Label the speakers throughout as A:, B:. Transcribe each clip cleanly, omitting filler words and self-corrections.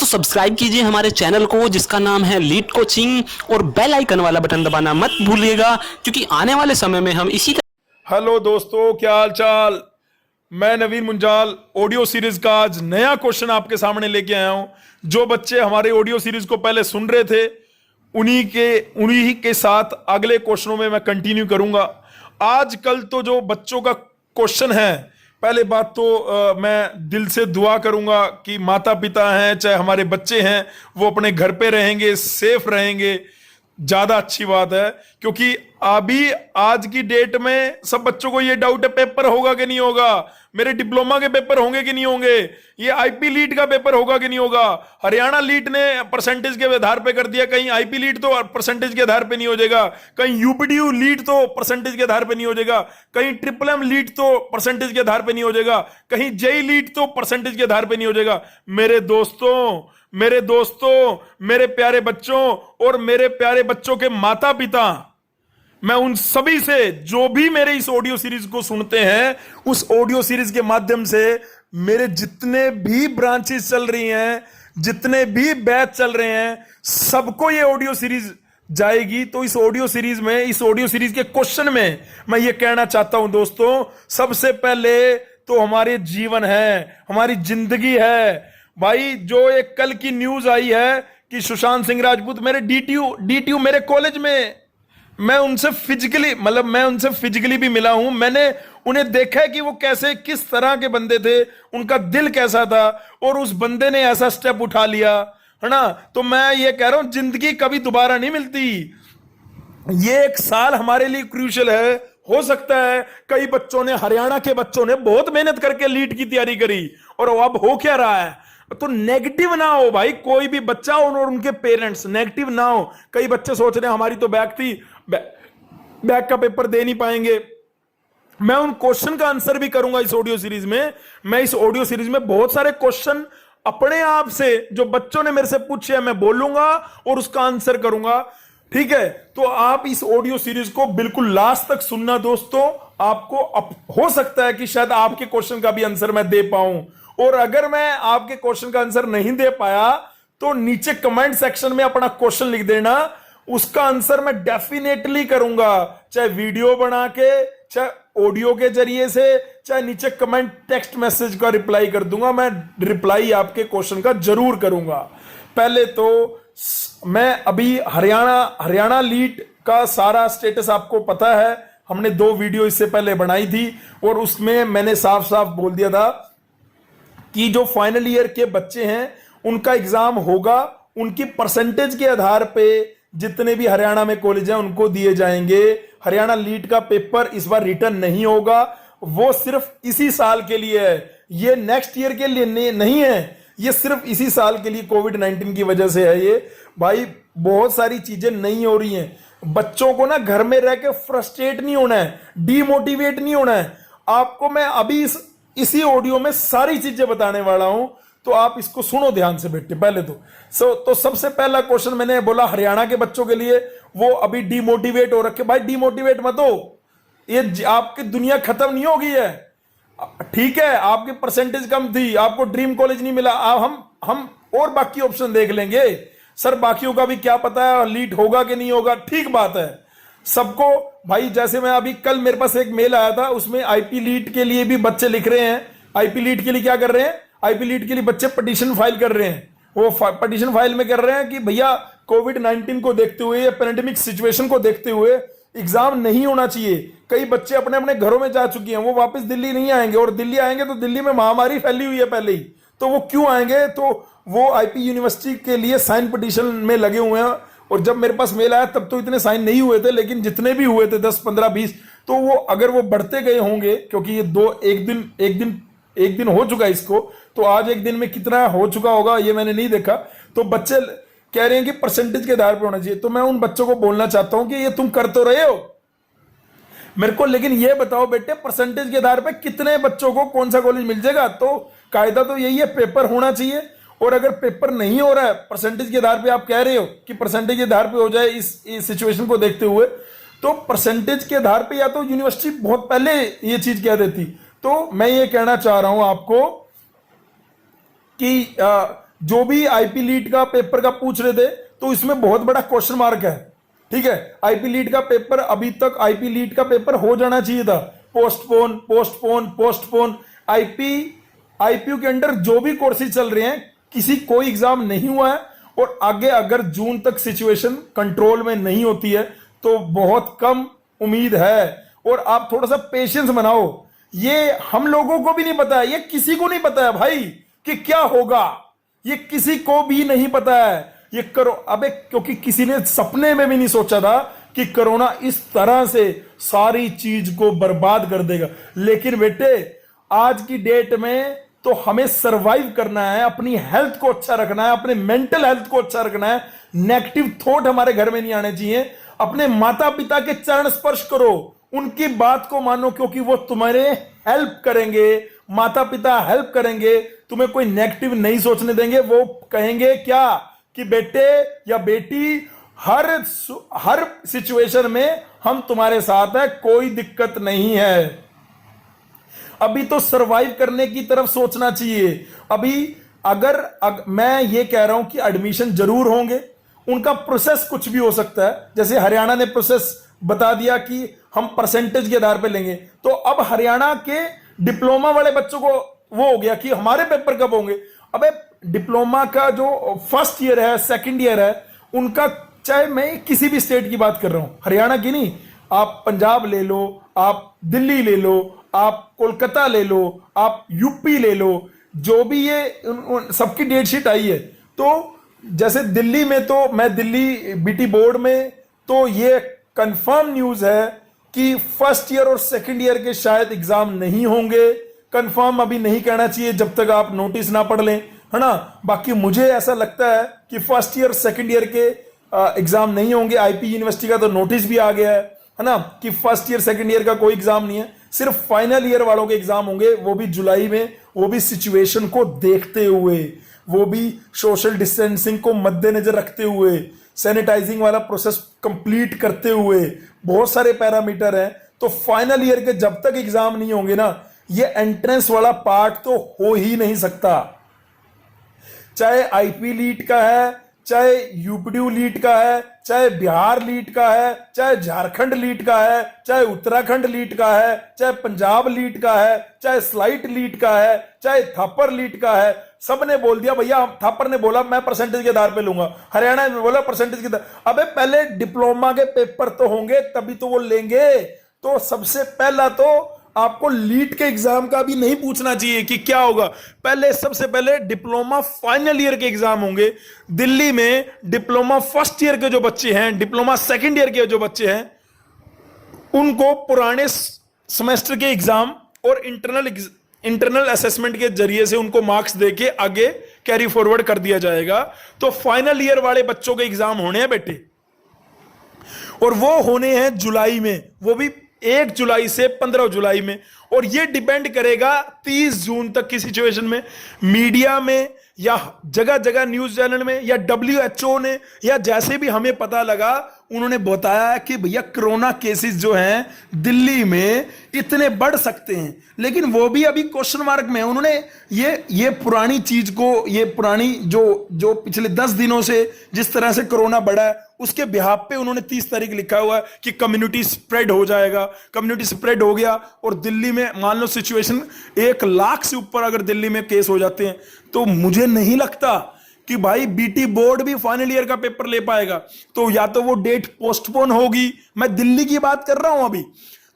A: दोस्तों सब्सक्राइब कीजिए हमारे चैनल को जिसका नाम है लीड कोचिंग और बेल आइकन वाला बटन दबाना मत भूलिएगा क्योंकि आने वाले समय में हम इसी
B: हेलो दोस्तों, क्या हाल चाल। मैं नवीन मुंजाल ऑडियो सीरीज का आज नया क्वेश्चन आपके सामने लेके आया हूं। जो बच्चे हमारे ऑडियो सीरीज को पहले सुन रहे थे उन्हीं के साथ अगले क्वेश्चनों में मैं कंटिन्यू करूंगा। आजकल तो जो बच्चों का क्वेश्चन है, पहले बात तो मैं दिल से दुआ करूंगा कि माता पिता हैं चाहे हमारे बच्चे हैं वो अपने घर पे रहेंगे, सेफ रहेंगे, ज्यादा अच्छी बात है। क्योंकि अभी आज की डेट में सब बच्चों को ये डाउट है पेपर होगा कि नहीं होगा, मेरे डिप्लोमा के पेपर होंगे कि नहीं होंगे, ये आईपी लीट का पेपर होगा कि नहीं होगा। हरियाणा लीट ने परसेंटेज के आधार पे कर दिया, कहीं आईपी लीट तो परसेंटेज के आधार पे नहीं हो जाएगा, कहीं यूपीडीयू लीट तो परसेंटेज के आधार पे नहीं हो जाएगा, कहीं ट्रिपल एम लीट तो परसेंटेज के आधार पे नहीं हो जाएगा, कहीं जेई लीट तो परसेंटेज के आधार पे नहीं हो जाएगा। मेरे दोस्तों, मेरे प्यारे बच्चों और मेरे प्यारे बच्चों के माता पिता, मैं उन सभी से जो भी मेरे इस ऑडियो सीरीज को सुनते हैं, उस ऑडियो सीरीज के माध्यम से मेरे जितने भी ब्रांचेस चल रही हैं, जितने भी बैच चल रहे हैं, सबको ये ऑडियो सीरीज जाएगी। तो इस ऑडियो सीरीज के क्वेश्चन में मैं ये कहना चाहता हूं दोस्तों, सबसे पहले तो हमारे जीवन है, हमारी जिंदगी है भाई। जो एक कल की न्यूज आई है कि सुशांत सिंह राजपूत, मेरे डीटीयू मेरे कॉलेज में, मैं उनसे फिजिकली भी मिला हूं, मैंने उन्हें देखा है कि वो कैसे, किस तरह के बंदे थे, उनका दिल कैसा था, और उस बंदे ने ऐसा स्टेप उठा लिया, है ना। तो मैं ये कह रहा हूं, जिंदगी कभी दोबारा नहीं मिलती। ये एक साल हमारे लिए क्रूशियल है। हो सकता है कई बच्चों ने, हरियाणा के बच्चों ने बहुत मेहनत करके लीट की तैयारी करी और अब हो क्या रहा है। तो नेगेटिव ना हो भाई, कोई भी बच्चा और उनके पेरेंट्स नेगेटिव ना हो। कई बच्चे सोच रहे हैं हमारी तो बैक थी, बैक का पेपर दे नहीं पाएंगे। मैं उन क्वेश्चन का आंसर भी करूंगा इस ऑडियो सीरीज में। मैं इस ऑडियो सीरीज में बहुत सारे क्वेश्चन अपने आप से जो बच्चों ने मेरे से पूछे मैं बोलूंगा और उसका आंसर करूंगा, ठीक है। तो आप इस ऑडियो सीरीज को बिल्कुल लास्ट तक सुनना दोस्तों। आपको हो सकता है कि शायद आपके क्वेश्चन का भी आंसर मैं दे पाऊं, और अगर मैं आपके क्वेश्चन का आंसर नहीं दे पाया तो नीचे कमेंट सेक्शन में अपना क्वेश्चन लिख देना, उसका आंसर मैं डेफिनेटली करूंगा, चाहे वीडियो बना के, चाहे ऑडियो के जरिए से, चाहे नीचे कमेंट टेक्स्ट मैसेज का रिप्लाई कर दूंगा। मैं रिप्लाई आपके क्वेश्चन का जरूर करूंगा। पहले तो मैं अभी हरियाणा लीट का सारा स्टेटस आपको पता है, हमने 2 वीडियो इससे पहले बनाई थी और उसमें मैंने साफ साफ बोल दिया था कि जो फाइनल ईयर के बच्चे हैं उनका एग्जाम होगा, उनकी परसेंटेज के आधार पे जितने भी हरियाणा में कॉलेज हैं उनको दिए जाएंगे। हरियाणा लीट का पेपर इस बार रिटर्न नहीं होगा, वो सिर्फ इसी साल के लिए है, ये नेक्स्ट ईयर के लिए नहीं है, ये सिर्फ इसी साल के लिए कोविड-19 की वजह से है। ये भाई बहुत सारी चीजें नहीं हो रही हैं। बच्चों को ना घर में रह के फ्रस्ट्रेट नहीं होना है, डीमोटिवेट नहीं होना है। आपको मैं अभी इसी ऑडियो में सारी चीजें बताने वाला हूं, तो आप इसको सुनो ध्यान से बेटे। पहले तो सबसे पहला क्वेश्चन मैंने बोला हरियाणा के बच्चों के लिए, वो अभी डीमोटिवेट हो रखे। भाई डीमोटिवेट मत हो, ये आपकी दुनिया खत्म नहीं हो गई है, ठीक है। आपकी परसेंटेज कम थी, आपको ड्रीम कॉलेज नहीं मिला, हम और बाकी ऑप्शन देख लेंगे। सर बाकियों का भी क्या पता है लीट होगा कि नहीं होगा, ठीक बात है सबको। भाई जैसे मैं अभी कल मेरे पास एक मेल आया था, उसमें आईपी लीट के लिए भी बच्चे लिख रहे हैं। आईपी लीट के लिए क्या कर रहे हैं, आईपी लीट के लिए बच्चे पिटीशन फाइल कर रहे हैं। वो पिटीशन फाइल में कर रहे हैं कि भैया कोविड-19 को देखते हुए या पैंडेमिक सिचुएशन को देखते हुए एग्जाम नहीं होना चाहिए। कई बच्चे अपने अपने घरों में जा चुके हैं, वो वापस दिल्ली नहीं आएंगे, और दिल्ली आएंगे तो दिल्ली में महामारी फैली हुई है पहले ही, तो वो क्यों आएंगे। तो वो आईपी यूनिवर्सिटी के लिए साइन पिटीशन में लगे हुए हैं। और जब मेरे पास मेल आया तब तो इतने साइन नहीं हुए थे, लेकिन जितने भी हुए थे 10, 15, 20, तो वो अगर वो बढ़ते गए होंगे, क्योंकि ये एक दिन हो चुका है इसको, तो आज एक दिन में कितना हो चुका होगा ये मैंने नहीं देखा। तो बच्चे कह रहे हैं कि परसेंटेज के आधार पर होना चाहिए। तो मैं उन बच्चों को बोलना चाहता हूं कि ये तुम कर तो रहे हो मेरे को, लेकिन ये बताओ बेटे परसेंटेज के आधार पर कितने बच्चों को कौन सा कॉलेज मिल जाएगा। तो कायदा तो यही है, पेपर होना चाहिए। और अगर पेपर नहीं हो रहा है परसेंटेज के आधार पे, आप कह रहे हो कि परसेंटेज के आधार पे हो जाए इस सिचुएशन को देखते हुए, तो परसेंटेज के आधार पे या तो यूनिवर्सिटी बहुत पहले ये चीज कह देती। तो मैं ये कहना चाह रहा हूं आपको कि जो भी आईपी लीड का पेपर का पूछ रहे थे तो इसमें बहुत बड़ा क्वेश्चन मार्क है। ठीक है, आईपी लीड का पेपर अभी तक आईपी लीड का पेपर हो जाना चाहिए था, पोस्टपोन पोस्टपोन पोस्टपोन। आईपीयू के अंडर जो भी कोर्सेज चल रहे हैं किसी कोई एग्जाम नहीं हुआ है, और आगे अगर जून तक सिचुएशन कंट्रोल में नहीं होती है तो बहुत कम उम्मीद है। और आप थोड़ा सा पेशेंस बनाओ, ये हम लोगों को भी नहीं पता है, ये किसी को नहीं पता है भाई कि क्या होगा, ये किसी को भी नहीं पता है। ये करो अबे, क्योंकि किसी ने सपने में भी नहीं सोचा था कि कोरोना इस तरह से सारी चीज को बर्बाद कर देगा। लेकिन बेटे आज की डेट में तो हमें सरवाइव करना है, अपनी हेल्थ को अच्छा रखना है, अपने मेंटल हेल्थ को अच्छा रखना है। नेगेटिव थॉट हमारे घर में नहीं आने चाहिए। अपने माता पिता के चरण स्पर्श करो, उनकी बात को मानो, क्योंकि वो तुम्हारे हेल्प करेंगे। माता पिता हेल्प करेंगे, तुम्हें कोई नेगेटिव नहीं सोचने देंगे। वो कहेंगे क्या कि बेटे या बेटी हर सिचुएशन में हम तुम्हारे साथ है, कोई दिक्कत नहीं है। अभी तो सरवाइव करने की तरफ सोचना चाहिए। अभी अगर मैं ये कह रहा हूं कि एडमिशन जरूर होंगे, उनका प्रोसेस कुछ भी हो सकता है। जैसे हरियाणा ने प्रोसेस बता दिया कि हम परसेंटेज के आधार पे लेंगे, तो अब हरियाणा के डिप्लोमा वाले बच्चों को वो हो गया कि हमारे पेपर कब होंगे। अबे डिप्लोमा का जो फर्स्ट ईयर है, सेकंड ईयर है, उनका, चाहे मैं किसी भी स्टेट की बात कर रहा हूं, हरियाणा की नहीं, आप पंजाब ले लो, आप दिल्ली ले लो, आप कोलकाता ले लो, आप यूपी ले लो, जो भी ये सबकी डेट शीट आई है। तो जैसे दिल्ली में, तो मैं दिल्ली बीटी बोर्ड में, तो ये कंफर्म न्यूज है कि फर्स्ट ईयर और सेकंड ईयर के शायद एग्जाम नहीं होंगे। कंफर्म अभी नहीं कहना चाहिए जब तक आप नोटिस ना पढ़ लें, है ना। बाकी मुझे ऐसा लगता है कि फर्स्ट ईयर सेकंड ईयर के एग्जाम नहीं होंगे। आईपी यूनिवर्सिटी का तो नोटिस भी आ गया है ना, कि फर्स्ट ईयर सेकंड ईयर का कोई एग्जाम नहीं है, सिर्फ फाइनल ईयर वालों के एग्जाम होंगे, वो भी जुलाई में, वो भी सिचुएशन को देखते हुए, वो भी सोशल डिस्टेंसिंग को मद्देनजर रखते हुए, सैनिटाइजिंग वाला प्रोसेस कंप्लीट करते हुए, बहुत सारे पैरामीटर हैं। तो फाइनल ईयर के जब तक एग्जाम नहीं होंगे ना, ये एंट्रेंस वाला पार्ट तो हो ही नहीं सकता। चाहे आईपी लीट का है, चाहे यूपीडीयू लीट का है, चाहे बिहार लीट का है, चाहे झारखंड लीट का है, चाहे उत्तराखंड लीट का है, चाहे पंजाब लीट का है, चाहे स्लाइट लीट का है, चाहे थापर लीट का है, सबने बोल दिया भैया। थापर ने बोला मैं परसेंटेज के आधार पे लूंगा, हरियाणा ने बोला परसेंटेज के आधार। अबे पहले डिप्लोमा के पेपर तो होंगे तभी तो वो लेंगे। तो सबसे पहला तो आपको लीट के एग्जाम का भी नहीं पूछना चाहिए कि क्या होगा, पहले सबसे पहले डिप्लोमा फाइनल ईयर के एग्जाम होंगे। दिल्ली में डिप्लोमा फर्स्ट ईयर के जो बच्चे हैं, डिप्लोमा सेकंड ईयर के जो बच्चे हैं, उनको पुराने सेमेस्टर के एग्जाम और इंटरनल असेसमेंट के जरिए से उनको मार्क्स देके आगे कैरी फॉरवर्ड कर दिया जाएगा। तो फाइनल ईयर वाले बच्चों के एग्जाम होने हैं बेटे, और वो होने हैं जुलाई में, वो भी 1 जुलाई से 15 जुलाई में। और ये डिपेंड करेगा 30 जून तक की सिचुएशन में। मीडिया में या जगह जगह न्यूज चैनल में या WHO ने या जैसे भी हमें पता लगा, उन्होंने बताया कि भैया कोरोना केसेस जो हैं दिल्ली में इतने बढ़ सकते हैं, लेकिन वो भी अभी क्वेश्चन मार्क में है। उन्होंने ये पुरानी चीज को, ये पुरानी जो पिछले 10 दिनों से जिस तरह से कोरोना बढ़ा है, उसके बिहाफ पे उन्होंने 30 तारीख लिखा हुआ है कि कम्युनिटी स्प्रेड हो जाएगा। कम्युनिटी स्प्रेड हो गया और दिल्ली में मान लो सिचुएशन 1 लाख से ऊपर अगर दिल्ली में केस हो जाते हैं, तो मुझे नहीं लगता कि भाई बीटी बोर्ड भी फाइनल ईयर का पेपर ले पाएगा। तो या तो वो डेट पोस्टपोन होगी, मैं दिल्ली की बात कर रहा हूं अभी,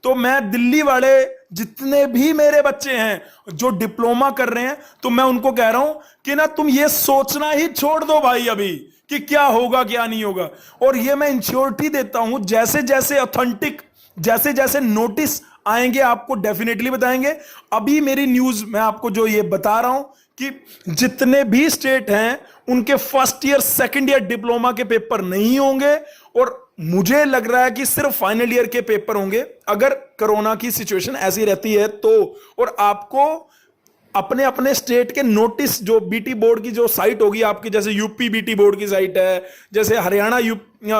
B: तो मैं दिल्ली वाले जितने भी मेरे बच्चे हैं जो डिप्लोमा कर रहे हैं, तो मैं उनको कह रहा हूं कि ना तुम ये सोचना ही छोड़ दो भाई अभी कि क्या होगा क्या नहीं होगा। और ये मैं इंश्योरिटी देता हूं, जैसे जैसे ऑथेंटिक, जैसे जैसे नोटिस आएंगे आपको डेफिनेटली बताएंगे। अभी मेरी न्यूज मैं आपको जो ये बता रहा हूं कि जितने भी स्टेट हैं उनके first year second year diploma के पेपर नहीं होंगे, और मुझे लग रहा है कि सिर्फ फाइनल ईयर के पेपर होंगे अगर कोरोना की सिचुएशन ऐसी रहती है तो। और आपको अपने अपने स्टेट के नोटिस, जो बीटी बोर्ड की जो साइट होगी आपकी, जैसे यूपी बीटी बोर्ड की साइट है, जैसे हरियाणा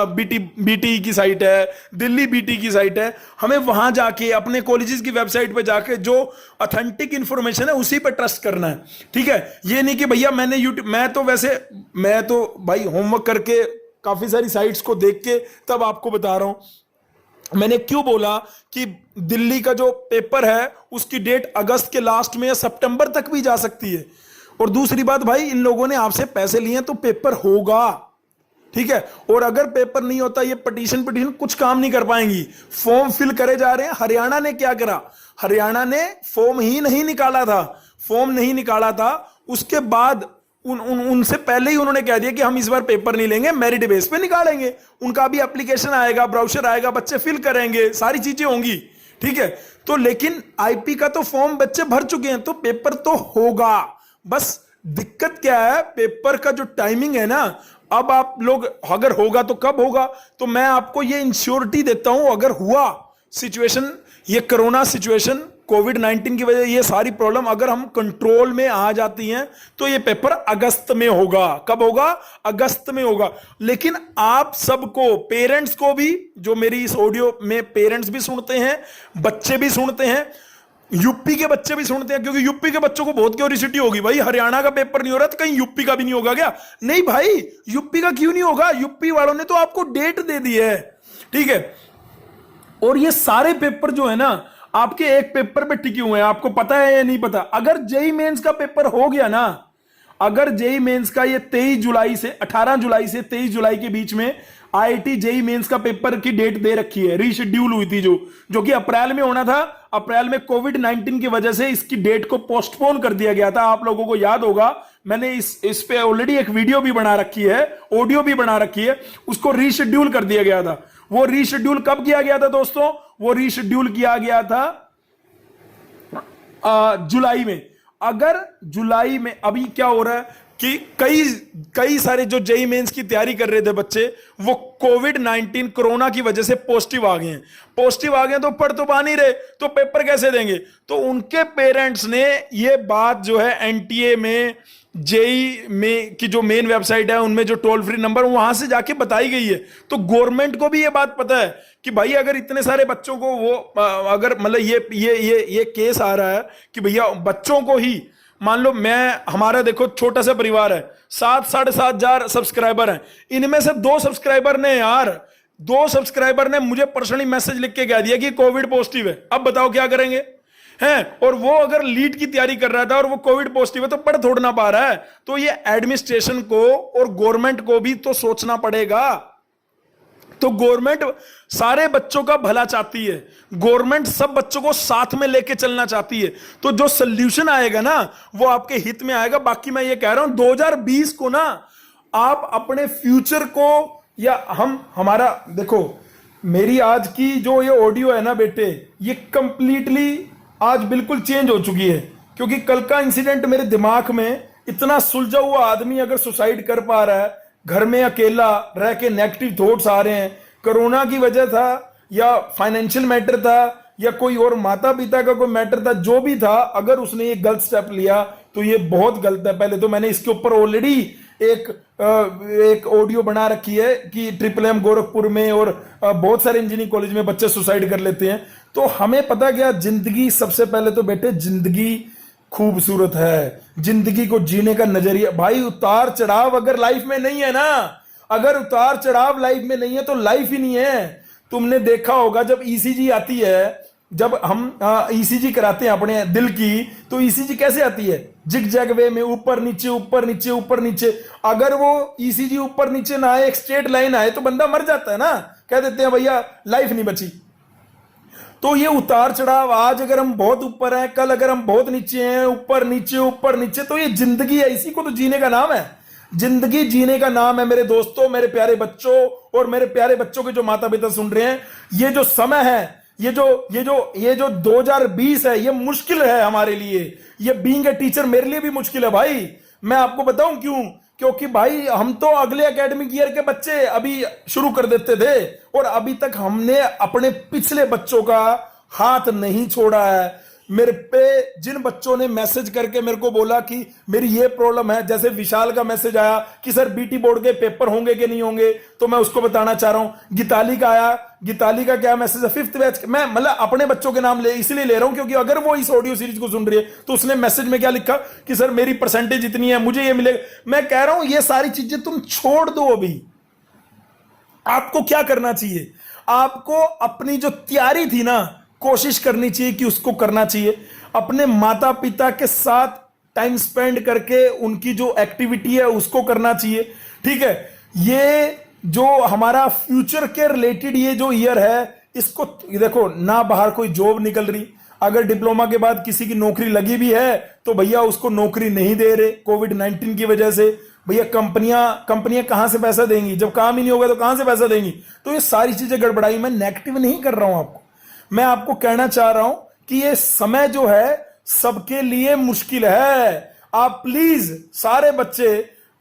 B: बीटी बीटी की साइट है, दिल्ली बीटी की साइट है, हमें वहां जाके अपने कॉलेजेस की वेबसाइट पे जाके जो ऑथेंटिक इंफॉर्मेशन है उसी पे ट्रस्ट करना है। ठीक है, ये नहीं कि भैया मैंने यूट्यूब, मैं तो भाई होमवर्क करके काफी सारी साइट्स को देख के तब आपको बता रहा हूं। मैंने क्यों बोला कि दिल्ली का जो पेपर है उसकी डेट अगस्त के लास्ट में या सितंबर तक भी जा सकती है। और दूसरी बात भाई, इन लोगों ने आपसे पैसे लिए हैं तो पेपर होगा। ठीक है, और अगर पेपर नहीं होता, ये पिटीशन कुछ काम नहीं कर पाएंगी। फॉर्म फिल करे जा रहे हैं। हरियाणा ने क्या करा, हरियाणा ने फॉर्म ही नहीं निकाला था, फॉर्म नहीं निकाला था, उसके बाद उनसे पहले ही उन्होंने कह दिया कि हम इस बार पेपर नहीं लेंगे, मेरिट बेस पे निकालेंगे। उनका भी एप्लीकेशन आएगा, ब्राउचर आएगा, बच्चे फिल करेंगे, सारी चीजें होंगी। ठीक है, तो लेकिन आईपी का तो फॉर्म बच्चे भर चुके हैं, तो पेपर तो होगा। बस दिक्कत क्या है, पेपर का जो टाइमिंग है ना, अब आप लोग अगर होगा तो कब होगा, तो मैं आपको ये इंश्योरिटी देता हूं, अगर हुआ सिचुएशन, ये कोरोना सिचुएशन, कोविड-19 की वजह, ये सारी प्रॉब्लम अगर हम कंट्रोल में आ जाती हैं तो ये पेपर अगस्त में होगा। कब होगा? अगस्त में होगा। लेकिन आप सबको, पेरेंट्स को भी, जो मेरी इस ऑडियो में पेरेंट्स भी सुनते हैं, बच्चे भी सुनते हैं, यूपी के बच्चे भी सुनते हैं, क्योंकि यूपी के बच्चों को बहुत क्यूरियोसिटी होगी, भाई हरियाणा का पेपर नहीं हो रहा तो कहीं यूपी का भी नहीं होगा क्या? नहीं भाई, यूपी का क्यों नहीं होगा? यूपी वालों ने तो आपको डेट दे दी है। ठीक है, और ये सारे पेपर जो है ना, आपके एक पेपर पे टिके हुए हैं, आपको पता है या नहीं पता? अगर जेई मेंस का पेपर हो गया ना, अगर जेई मेंस का ये 23 जुलाई से 18 जुलाई से 23 जुलाई के बीच में आईआईटी जेई मेंस का पेपर की डेट दे रखी है, रीशेड्यूल हुई थी, जो कि अप्रैल में होना था, अप्रैल में कोविड-19 की वजह से इसकी डेट को पोस्टपोन कर दिया गया था। आप लोगों को याद होगा, मैंने इस पे ऑलरेडी एक वीडियो भी बना रखी है, ऑडियो भी बना रखी है, उसको रीशेड्यूल कर दिया गया था। वो रीशेड्यूल कब किया गया था दोस्तों? वो रीशेड्यूल किया गया था जुलाई में। अगर जुलाई में, अभी क्या हो रहा है कि कई सारे जो जेई मेंस की तैयारी कर रहे थे बच्चे, वो कोविड-19 कोरोना की वजह से पॉजिटिव आ गए हैं। पॉजिटिव आ गए तो पढ़ तो पा नहीं रहे, तो पेपर कैसे देंगे? तो उनके पेरेंट्स ने ये बात जो है एनटीए में, जेई में की जो मेन वेबसाइट है, उनमें जो टोल फ्री नंबर वहां से जाके बताई गई है। तो गवर्नमेंट को भी ये बात पता है कि भाई अगर इतने सारे बच्चों को वो, अगर मतलब ये केस आ रहा है कि भैया बच्चों को ही, मान लो हमारा देखो छोटा सा परिवार है, 7-7.5 सब्सक्राइबर हैं, इनमें से 2 सब्सक्राइबर ने यार, 2 सब्सक्राइबर ने मुझे पर्सनली मैसेज लिख के कह दिया कि कोविड पॉजिटिव है। अब बताओ क्या करेंगे हैं? और वो अगर लीड की तैयारी कर रहा था और वो कोविड पॉजिटिव है, तो पढ़ थोड़ा ना पा रहा है। तो ये एडमिनिस्ट्रेशन को और गवर्नमेंट को भी तो सोचना पड़ेगा। तो गवर्नमेंट सारे बच्चों का भला चाहती है, गवर्नमेंट सब बच्चों को साथ में लेके चलना चाहती है। तो जो सोल्यूशन आएगा ना, वो आपके हित में आएगा। बाकी मैं ये कह रहा हूं, 2020 को ना आप अपने फ्यूचर को, या हमारा देखो, मेरी आज की जो ये ऑडियो है ना बेटे, ये कंप्लीटली आज बिल्कुल चेंज हो चुकी है, क्योंकि कल का इंसिडेंट मेरे दिमाग में, इतना सुलझा हुआ आदमी अगर सुसाइड कर पा रहा है, घर में अकेला रह के नेगेटिव थॉट्स आ रहे हैं, कोरोना की वजह था या फाइनेंशियल मैटर था या कोई और माता पिता का कोई मैटर था, जो भी था, अगर उसने ये गलत स्टेप लिया तो ये बहुत गलत है। पहले तो मैंने इसके ऊपर ऑलरेडी एक ऑडियो बना रखी है कि ट्रिपल M गोरखपुर में और बहुत सारे इंजीनियरिंग कॉलेज में बच्चे सुसाइड कर लेते हैं। तो हमें पता क्या, जिंदगी सबसे पहले तो बेटे, जिंदगी खूबसूरत है, जिंदगी को जीने का नजरिया, भाई उतार चढ़ाव अगर लाइफ में नहीं है ना, अगर उतार चढ़ाव लाइफ में नहीं है तो लाइफ ही नहीं है। तुमने देखा होगा जब ईसीजी आती है, जब हम ईसीजी कराते हैं अपने दिल की, तो ईसीजी कैसे आती है? जिग जैग वे में, ऊपर नीचे ऊपर नीचे ऊपर नीचे। अगर वो ईसीजी ऊपर नीचे ना आए, एक स्ट्रेट लाइन आए, तो बंदा मर जाता है ना, कह देते हैं भैया लाइफ नहीं बची। तो ये उतार चढ़ाव, आज अगर हम बहुत ऊपर हैं, कल अगर हम बहुत नीचे हैं, ऊपर नीचे, तो ये जिंदगी है, इसी को तो जीने का नाम है। जिंदगी जीने का नाम है मेरे दोस्तों, मेरे प्यारे बच्चों, और मेरे प्यारे बच्चों के जो माता पिता सुन रहे हैं, ये जो समय है, ये जो 2020 है, ये मुश्किल है हमारे लिए। ये बीइंग ए टीचर मेरे लिए भी मुश्किल है भाई। मैं आपको बताऊं क्यों? क्योंकि भाई हम तो अगले एकेडमिक ईयर के बच्चे अभी शुरू कर देते थे, और अभी तक हमने अपने पिछले बच्चों का हाथ नहीं छोड़ा है। मेरे पे जिन बच्चों ने मैसेज करके मेरे को बोला कि मेरी ये प्रॉब्लम है, जैसे विशाल का मैसेज आया कि सर बीटी बोर्ड के पेपर होंगे कि नहीं होंगे, तो मैं उसको बताना चाह रहा हूं। गीताली का आया, गीताली का क्या मैसेज है, 5th बैच। मैं मतलब अपने बच्चों के नाम इसलिए ले रहा हूं क्योंकि अगर वो इस ऑडियो सीरीज को सुन रही है तो उसने मैसेज में क्या लिखा कि सर मेरी परसेंटेज इतनी है, मुझे ये मिलेगा। मैं कह रहा हूं ये सारी चीजें तुम छोड़ दो। अभी आपको क्या करना चाहिए, आपको अपनी जो तैयारी थी ना, कोशिश करनी चाहिए कि उसको करना चाहिए। अपने माता पिता के साथ टाइम स्पेंड करके उनकी जो एक्टिविटी है उसको करना चाहिए। ठीक है, ये जो हमारा फ्यूचर के रिलेटेड ये जो ईयर है, इसको देखो ना, बाहर कोई जॉब निकल रही, अगर डिप्लोमा के बाद किसी की नौकरी लगी भी है तो भैया उसको नौकरी नहीं दे रहे कोविड-19 की वजह से। भैया कंपनियां कहां से पैसा देंगी, जब काम ही नहीं होगा तो कहां से पैसा देंगी। तो ये सारी चीजें गड़बड़ाई। मैं नेगेटिव नहीं कर रहा हूं आपको, मैं आपको कहना चाह रहा हूं कि ये समय जो है सबके लिए मुश्किल है। आप प्लीज सारे बच्चे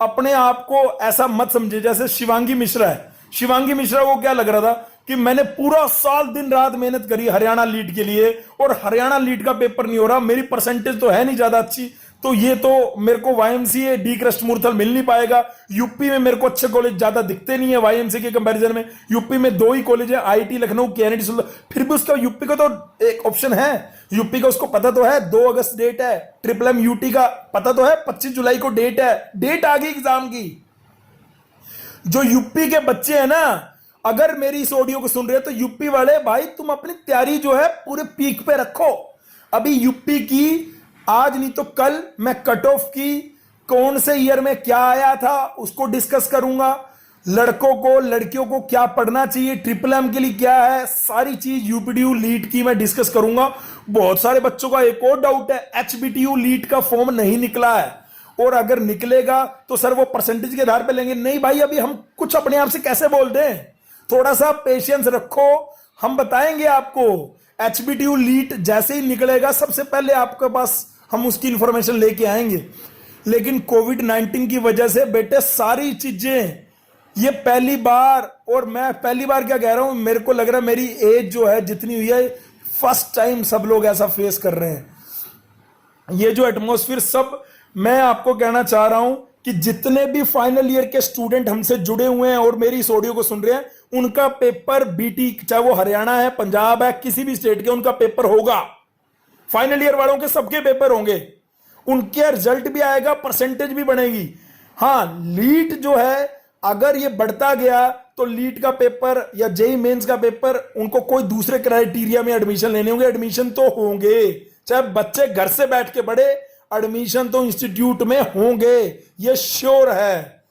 B: अपने आप को ऐसा मत समझे जैसे शिवांगी मिश्रा है। शिवांगी मिश्रा को क्या लग रहा था कि मैंने पूरा साल दिन रात मेहनत करी हरियाणा लीड के लिए और हरियाणा लीड का पेपर नहीं हो रहा, मेरी परसेंटेज तो है नहीं ज्यादा अच्छी, तो ये तो मेरे को वाईएमसीए डी कृष्णमूर्ति मिल नहीं पाएगा। यूपी में मेरे को अच्छे कॉलेज ज्यादा दिखते नहीं है वाईएमसीए के कंपैरिजन में। यूपी में 2 ही कॉलेज है, आईटी लखनऊ, केएनडी सुल्तान। फिर भी उसका यूपी का तो एक ऑप्शन है, यूपी का उसको पता तो है 2 अगस्त डेट है, ट्रिपल एम यूटी का पता तो है 25 जुलाई को डेट है, डेट आ गई एग्जाम की। जो यूपी के बच्चे हैं ना, अगर मेरी इस ऑडियो को सुन रहे हो तो यूपी वाले भाई तुम अपनी तैयारी जो है पूरे पीक पे रखो। अभी यूपी की आज नहीं तो कल मैं कट ऑफ की कौन से ईयर में क्या आया था उसको डिस्कस करूंगा, लड़कों को लड़कियों को क्या पढ़ना चाहिए, ट्रिपल एम के लिए क्या है, सारी चीज यूपीडीयू लीट की मैं डिस्कस करूंगा। बहुत सारे बच्चों का एक और डाउट है, एचबीटीयू लीट का फॉर्म नहीं निकला है और अगर निकलेगा तो सर वो परसेंटेज के आधार पे लेंगे। नहीं भाई, अभी हम कुछ अपने आप से कैसे बोल दें, थोड़ा सा पेशेंस रखो, हम बताएंगे आपको। एचबीटीयू लीट जैसे ही निकलेगा सबसे पहले आपके पास हम उसकी इंफॉर्मेशन लेके आएंगे। लेकिन कोविड-19 की वजह से बेटे सारी चीजें ये पहली बार, और मैं पहली बार क्या कह रहा हूं, मेरे को लग रहा है मेरी एज जो है जितनी हुई है, फर्स्ट टाइम सब लोग ऐसा फेस कर रहे हैं। ये जो एटमॉस्फेयर सब, मैं आपको कहना चाह रहा हूं कि जितने भी फाइनल ईयर के स्टूडेंट हमसे जुड़े हुए हैं और मेरी इस ऑडियो को सुन रहे हैं, उनका पेपर बीटी, चाहे वो हरियाणा है, पंजाब है, किसी भी स्टेट के, उनका पेपर होगा। फाइनल ईयर वालों के सबके पेपर होंगे, उनके रिजल्ट भी आएगा, परसेंटेज भी बढ़ेगी। हाँ, लीट जो है अगर ये बढ़ता गया तो लीट का पेपर या जेई मेंस का पेपर उनको कोई दूसरे क्राइटेरिया में एडमिशन लेने होंगे, एडमिशन तो होंगे, चाहे बच्चे घर से बैठ के पढ़े, एडमिशन तो इंस्टीट्यूट में होंगे, ये श्योर है।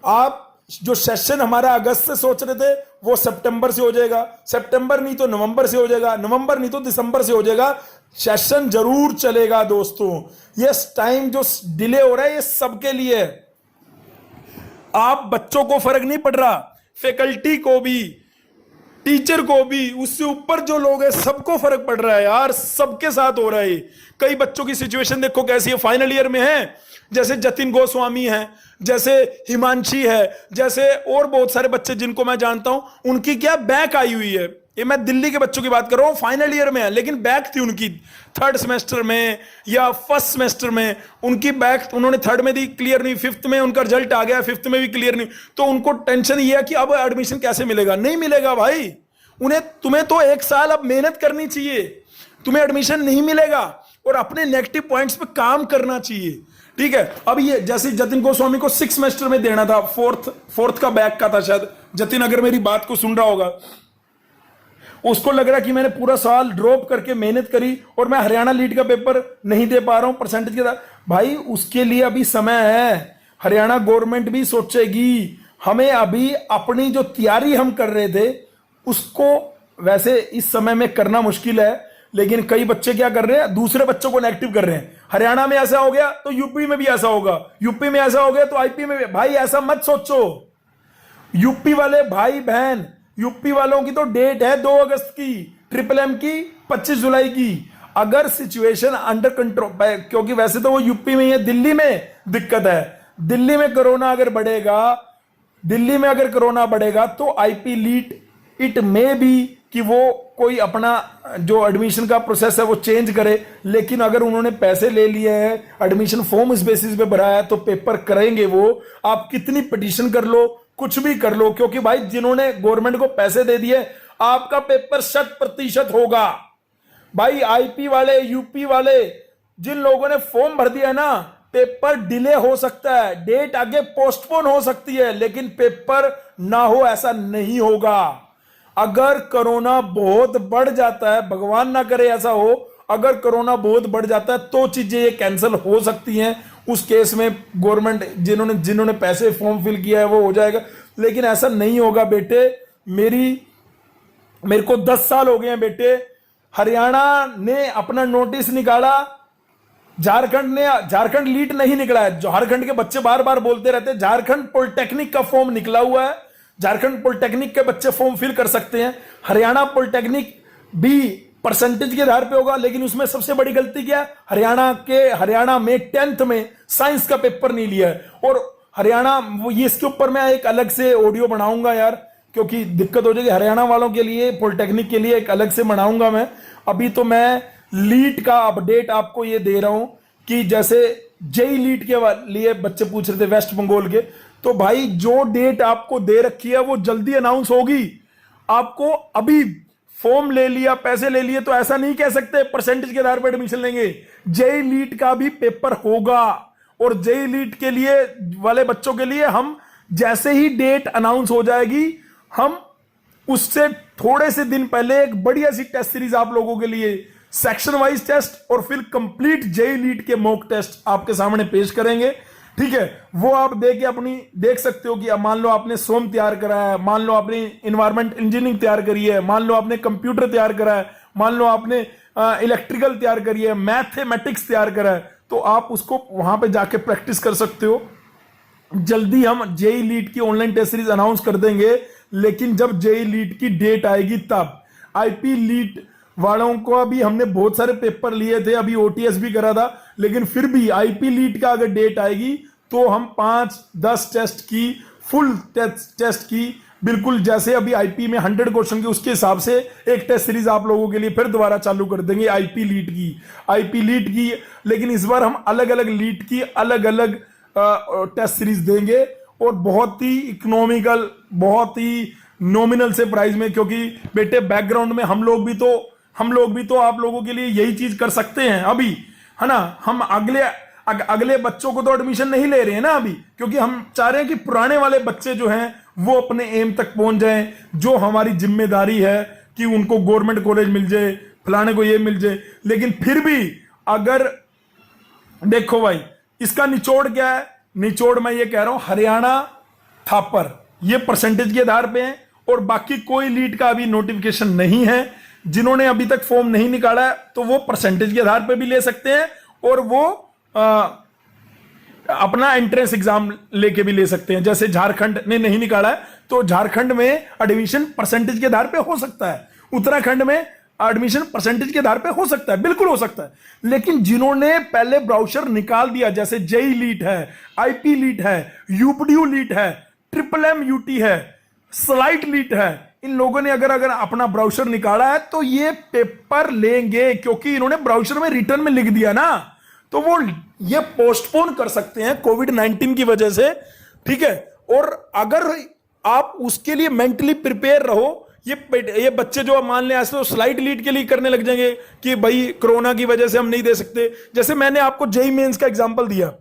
B: आप जो सेशन हमारा अगस्त से सोच रहे थे वो सितंबर से हो जाएगा, सितंबर नहीं तो नवंबर से हो जाएगा, नवंबर नहीं तो दिसंबर से हो जाएगा, सेशन जरूर चलेगा दोस्तों। ये टाइम जो डिले हो रहा है ये सबके लिए है, आप बच्चों को फर्क नहीं पड़ रहा, फैकल्टी को भी, टीचर को भी, उससे ऊपर जो लोग हैं सबको फर्क पड़ रहा है यार, सबके साथ हो रहा है। कई बच्चों की सिचुएशन देखो कैसी है, फाइनल ईयर में है, जैसे जतिन गोस्वामी है, जैसे हिमांशी है, जैसे और बहुत सारे बच्चे जिनको मैं जानता हूं, उनकी क्या बैक आई हुई है। ये मैं दिल्ली के बच्चों की बात कर रहा हूं, फाइनल ईयर में है लेकिन बैक थी उनकी, 3rd सेमेस्टर में या 1st सेमेस्टर में उनकी बैक, उन्होंने 3rd में दी, क्लियर नहीं, 5th में उनका रिजल्ट आ गया, 5th में भी क्लियर नहीं, तो उनको टेंशन ये है कि अब एडमिशन कैसे मिलेगा। नहीं मिलेगा भाई, तुम्हें तो 1 साल अब मेहनत करनी चाहिए, तुम्हें एडमिशन नहीं मिलेगा और अपने नेगेटिव पॉइंट्स पे काम करना चाहिए। ठीक है, अब ये जैसे जतिन गोस्वामी को 6 सेमेस्टर में देना था, फोर्थ का बैक का था शायद, जतिन अगर मेरी बात को सुन रहा होगा, उसको लग रहा कि मैंने पूरा साल ड्रॉप करके मेहनत करी और मैं हरियाणा लीड का पेपर नहीं दे पा रहा हूं परसेंटेज के साथ। भाई उसके लिए अभी समय है, हरियाणा गवर्नमेंट भी सोचेगी। हमें अभी अपनी जो तैयारी हम कर रहे थे उसको वैसे इस समय में करना मुश्किल है, लेकिन कई बच्चे क्या कर रहे हैं, दूसरे बच्चों को नेगेटिव कर रहे हैं। हरियाणा में ऐसा हो गया तो यूपी में भी ऐसा होगा, यूपी में ऐसा हो गया तो आईपी में भी। भाई ऐसा मत सोचो, यूपी वाले भाई बहन, यूपी वालों की तो डेट है 2 अगस्त की, ट्रिपल एम की 25 जुलाई की। अगर सिचुएशन अंडर कंट्रोल, क्योंकि वैसे तो वो यूपी में ही है, दिल्ली में दिक्कत है, दिल्ली में कोरोना अगर बढ़ेगा, दिल्ली में अगर कोरोना बढ़ेगा तो आईपी लीट इट मे बी कि वो कोई अपना जो एडमिशन का प्रोसेस है वो चेंज करे, लेकिन अगर उन्होंने पैसे ले लिए हैं, एडमिशन फॉर्म इस बेसिस पे भरा है, तो पेपर करेंगे वो। आप कितनी पिटीशन कर लो, कुछ भी कर लो, क्योंकि भाई जिन्होंने गवर्नमेंट को पैसे दे दिए, आपका पेपर 100% होगा। भाई आईपी वाले, यूपी वाले, जिन लोगों ने फॉर्म भर दिया ना, पेपर डिले हो सकता है, डेट आगे पोस्टपोन हो सकती है, लेकिन पेपर ना हो ऐसा नहीं होगा। अगर कोरोना बहुत बढ़ जाता है, भगवान ना करे ऐसा हो, अगर कोरोना बहुत बढ़ जाता है तो चीजें ये कैंसिल हो सकती हैं। उस केस में गवर्नमेंट जिन्होंने पैसे फॉर्म फिल किया है वो हो जाएगा, लेकिन ऐसा नहीं होगा बेटे। मेरे को 10 साल हो गए हैं बेटे। हरियाणा ने अपना नोटिस निकाला, झारखंड लीड नहीं निकला है। झारखंड के बच्चे बार बार बोलते रहते हैं झारखंड पॉलिटेक्निक का फॉर्म निकला हुआ है, झारखंड पॉलिटेक्निक के बच्चे फॉर्म फिल कर सकते हैं। हरियाणा पॉलिटेक्निक भी परसेंटेज के आधार पे होगा, लेकिन उसमें सबसे बड़ी गलती क्या है, हरियाणा में 10th में साइंस का पेपर नहीं लिया है। और हरियाणा ये इसके ऊपर मैं एक अलग से ऑडियो बनाऊंगा यार, क्योंकि दिक्कत हो जाएगी हरियाणा वालों के लिए, पॉलिटेक्निक के लिए एक अलग से बनाऊंगा मैं। अभी तो मैं लीट का अपडेट आपको ये दे रहा हूं कि जैसे जेई लीट के लिए बच्चे पूछ रहे थे वेस्ट बंगाल के, तो भाई जो डेट आपको दे रखी है वो जल्दी अनाउंस होगी। आपको अभी फॉर्म ले लिया, पैसे ले लिए, तो ऐसा नहीं कह सकते परसेंटेज के आधार पर एडमिशन लेंगे। जेई लीट का भी पेपर होगा, और जेई लीट के लिए वाले बच्चों के लिए हम जैसे ही डेट अनाउंस हो जाएगी, हम उससे थोड़े से दिन पहले एक बढ़िया सी टेस्ट सीरीज आप लोगों के लिए, सेक्शन वाइज टेस्ट और फिर कंप्लीट जेई लीट के मॉक टेस्ट आपके सामने पेश करेंगे। ठीक है, वो आप देख सकते हो कि अब मान लो आपने सोम तैयार करा है, मान लो आपने इन्वायरमेंट इंजीनियरिंग तैयार करी है, मान लो आपने कंप्यूटर तैयार करा है, मान लो आपने इलेक्ट्रिकल तैयार करी है, मैथमेटिक्स तैयार करा है, तो आप उसको वहां पे जाके प्रैक्टिस कर सकते हो। जल्दी हम जेई लीट की ऑनलाइन टेस्ट सीरीज अनाउंस कर देंगे, लेकिन जब जेई लीट की डेट आएगी तब। आईपी लीट वालों को अभी हमने बहुत सारे पेपर लिए थे, अभी ओटीएस भी करा था, लेकिन फिर भी आईपी लीट का अगर डेट आएगी तो हम 5-10 टेस्ट की, फुल टेस्ट की, बिल्कुल जैसे अभी आईपी में 100 क्वेश्चन के उसके हिसाब से एक टेस्ट सीरीज आप लोगों के लिए फिर दोबारा चालू कर देंगे आईपी लीट की। लेकिन इस बार हम अलग अलग लीट की अलग अलग टेस्ट सीरीज देंगे, और बहुत ही इकोनॉमिकल, बहुत ही नॉमिनल से प्राइस में, क्योंकि बेटे बैकग्राउंड में हम लोग भी तो आप लोगों के लिए यही चीज कर सकते हैं अभी, है ना। हम अगले बच्चों को तो एडमिशन नहीं ले रहे हैं ना अभी, क्योंकि हम चाह रहे हैं कि पुराने वाले बच्चे जो हैं वो अपने एम तक पहुंच जाएं। जो हमारी जिम्मेदारी है कि उनको गवर्नमेंट कॉलेज मिल जाए, फलाने को ये मिल जाए। लेकिन फिर भी अगर देखो भाई, इसका निचोड़ क्या है, निचोड़ मैं ये कह रहा हूं हरियाणा थापर ये परसेंटेज के आधार पे है, और बाकी कोई लीड का अभी नोटिफिकेशन नहीं है। जिन्होंने अभी तक फॉर्म नहीं निकाला है तो वो परसेंटेज के आधार पे भी ले सकते हैं, और वो अपना एंट्रेंस एग्जाम लेके भी ले सकते हैं। जैसे झारखंड ने नहीं निकाला है तो झारखंड में एडमिशन परसेंटेज के आधार पे हो सकता है, उत्तराखंड में एडमिशन परसेंटेज के आधार पे हो सकता है, बिल्कुल हो सकता है। लेकिन जिन्होंने पहले ब्राउचर निकाल दिया, जैसे जेई लीट है, आईपी लीट है, यूपीडीयू लीट है, ट्रिपल एम यूटी है, स्लाइट लीट है, इन लोगों ने अगर अपना ब्राउचर निकाला है तो ये पेपर लेंगे, क्योंकि इन्होंने ब्राउचर में रिटर्न में लिख दिया ना, तो वो ये पोस्टपोन कर सकते हैं कोविड-19 की वजह से। ठीक है, और अगर आप उसके लिए मेंटली प्रिपेयर रहो, ये बच्चे जो मान लें ऐसे तो स्लाइड लीड के लिए करने लग जाएंगे कि भाई कोरोना की वजह से हम नहीं दे सकते। जैसे मैंने आपको जेई मेंस का एग्जांपल दिया,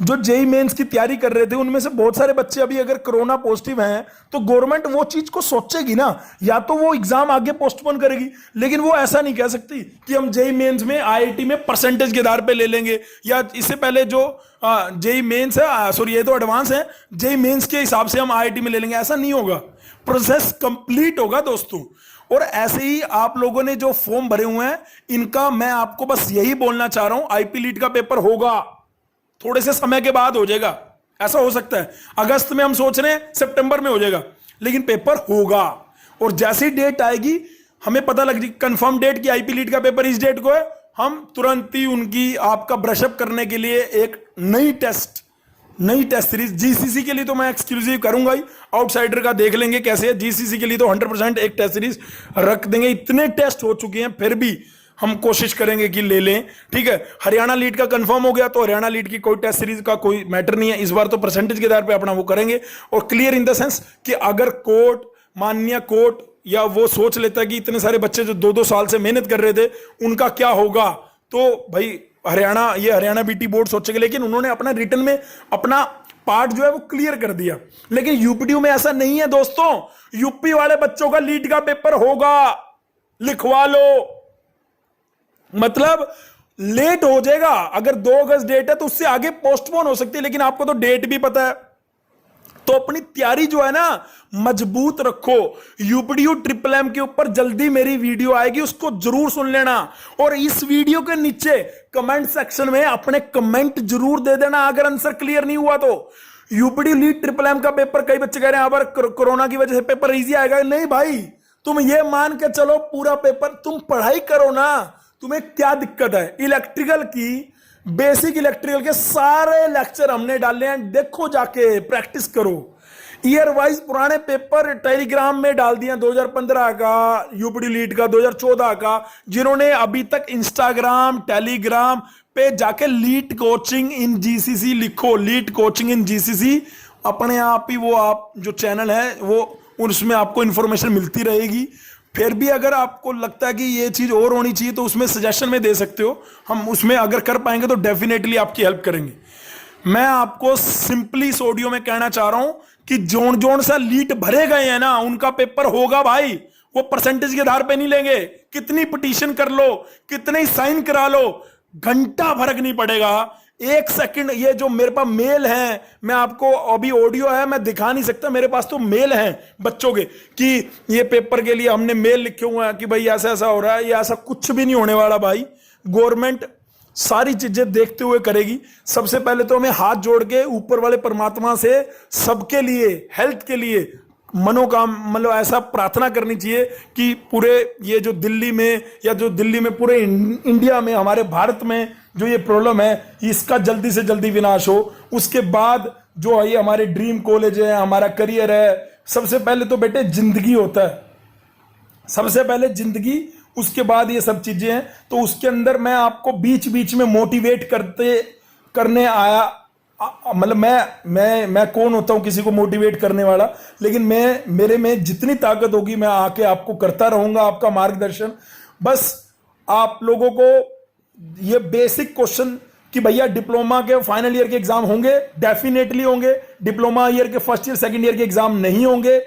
B: जो जेई मेंस की तैयारी कर रहे थे उनमें से बहुत सारे बच्चे अभी अगर कोरोना पॉजिटिव हैं तो गवर्नमेंट वो चीज को सोचेगी ना, या तो वो एग्जाम आगे पोस्टपोन करेगी। लेकिन वो ऐसा नहीं कह सकती कि हम जेई मेंस में आईआईटी में परसेंटेज के आधार पे ले लेंगे, या इससे पहले जो जेई मेंस है, सॉरी ये तो एडवांस है, जेई मेंस के हिसाब से हम आईआईटी में ले लेंगे, ऐसा नहीं होगा। प्रोसेस कंप्लीट होगा दोस्तों। और ऐसे ही आप लोगों ने जो फॉर्म भरे हुए हैं इनका मैं आपको बस यही बोलना चाह रहा हूं, आईपी लीड का पेपर होगा, थोड़े से समय के बाद हो जाएगा। ऐसा हो सकता है अगस्त में हम सोच रहे हैं सितंबर में हो जाएगा, लेकिन पेपर होगा। और जैसी डेट आएगी हमें पता लग जाएगी कंफर्म डेट की आईपी लीड का पेपर इस डेट को है, हम तुरंत ही उनकी आपका ब्रशअप करने के लिए एक नई टेस्ट नई टेस्ट सीरीज जीसीसी के लिए तो मैं एक्सक्लूसिव करूंगा ही, आउटसाइडर का देख लेंगे कैसे है। जीसीसी के लिए तो 100% एक टेस्ट सीरीज रख देंगे। इतने टेस्ट हो चुके हैं फिर भी हम कोशिश करेंगे कि ले लें, ठीक है। हरियाणा लीड का कंफर्म हो गया तो हरियाणा लीड की कोई टेस्ट सीरीज का कोई मैटर नहीं है, इस बार तो परसेंटेज के आधार पे अपना वो करेंगे। और क्लियर इन द सेंस कि अगर कोर्ट, माननीय कोर्ट या वो सोच लेता है कि इतने सारे बच्चे जो 2-2 साल से मेहनत कर रहे थे उनका क्या होगा, तो भाई हरियाणा बीटी बोर्ड सोचेगा। लेकिन उन्होंने अपना रिटर्न में अपना पार्ट जो है वो क्लियर कर दिया। लेकिन यूपीडीयू में ऐसा नहीं है दोस्तों, यूपी वाले बच्चों का लीड का पेपर होगा, लिखवा लो। मतलब लेट हो जाएगा, अगर 2 अगस्त डेट है तो उससे आगे पोस्टपोन हो सकती है, लेकिन आपको तो डेट भी पता है। तो अपनी तैयारी जो है ना मजबूत रखो। यूपीडीयू ट्रिपल एम के ऊपर जल्दी मेरी वीडियो आएगी, उसको जरूर सुन लेना। और इस वीडियो के नीचे कमेंट सेक्शन में अपने कमेंट जरूर दे देना अगर आंसर क्लियर नहीं हुआ तो। यूपीडीयू लीड ट्रिपल एम का पेपर, कई बच्चे कह रहे हैं पर कोरोना की वजह से पेपर इजी आएगा। नहीं भाई, तुम ये मान के चलो पूरा पेपर तुम पढ़ाई करो ना, तुम्हें क्या दिक्कत है। इलेक्ट्रिकल की बेसिक इलेक्ट्रिकल के सारे लेक्चर हमने डाले हैं, देखो जाके प्रैक्टिस करो। ईयर वाइज पुराने पेपर टेलीग्राम में डाल दिए, 2015 का यूपीडी लीड का, 2014 का। जिन्होंने अभी तक इंस्टाग्राम टेलीग्राम पे जाके लीड कोचिंग इन जीसीसी लिखो, लीड कोचिंग इन जीसीसी, अपने आप ही वो आप जो चैनल है वो उसमें आपको इंफॉर्मेशन मिलती रहेगी। फिर भी अगर आपको लगता है कि ये चीज और होनी चाहिए तो उसमें सजेशन में दे सकते हो, हम उसमें अगर कर पाएंगे तो डेफिनेटली आपकी हेल्प करेंगे। मैं आपको सिंपली इस ऑडियो में कहना चाह रहा हूं कि जोन जोन सा लीड भरे गए हैं ना उनका पेपर होगा भाई। वो परसेंटेज के आधार पे नहीं लेंगे, कितनी पिटीशन कर लो, कितने साइन करा लो, घंटा फर्क नहीं पड़ेगा। 1 सेकंड, ये जो मेरे पास मेल है, मैं आपको अभी ऑडियो है मैं दिखा नहीं सकता, मेरे पास तो मेल हैं बच्चों के कि ये पेपर के लिए हमने मेल लिखे हुए हैं कि भाई ऐसा ऐसा हो रहा है। ये ऐसा कुछ भी नहीं होने वाला भाई। गवर्नमेंट सारी चीजें देखते हुए करेगी। सबसे पहले तो हमें हाथ जोड़ के ऊपर वाले परमात्मा से सबके लिए, हेल्थ के लिए मनोकाम मतलब ऐसा प्रार्थना करनी चाहिए कि पूरे ये जो दिल्ली में या जो दिल्ली में पूरे इंडिया में, हमारे भारत में जो ये प्रॉब्लम है इसका जल्दी से जल्दी विनाश हो। उसके बाद जो है ये हमारे ड्रीम कॉलेज है, हमारा करियर है। सबसे पहले तो बेटे जिंदगी होता है, सबसे पहले जिंदगी, उसके बाद ये सब चीजें हैं। तो उसके अंदर मैं आपको बीच बीच में मोटिवेट करने आया। मतलब मैं कौन होता हूं किसी को मोटिवेट करने वाला, लेकिन मेरे में जितनी ताकत होगी मैं आके आपको करता रहूंगा, आपका मार्गदर्शन। बस आप लोगों को ये बेसिक क्वेश्चन कि भैया डिप्लोमा के फाइनल ईयर के एग्जाम होंगे, डेफिनेटली होंगे। डिप्लोमा ईयर के फर्स्ट ईयर सेकंड ईयर के एग्जाम नहीं होंगे,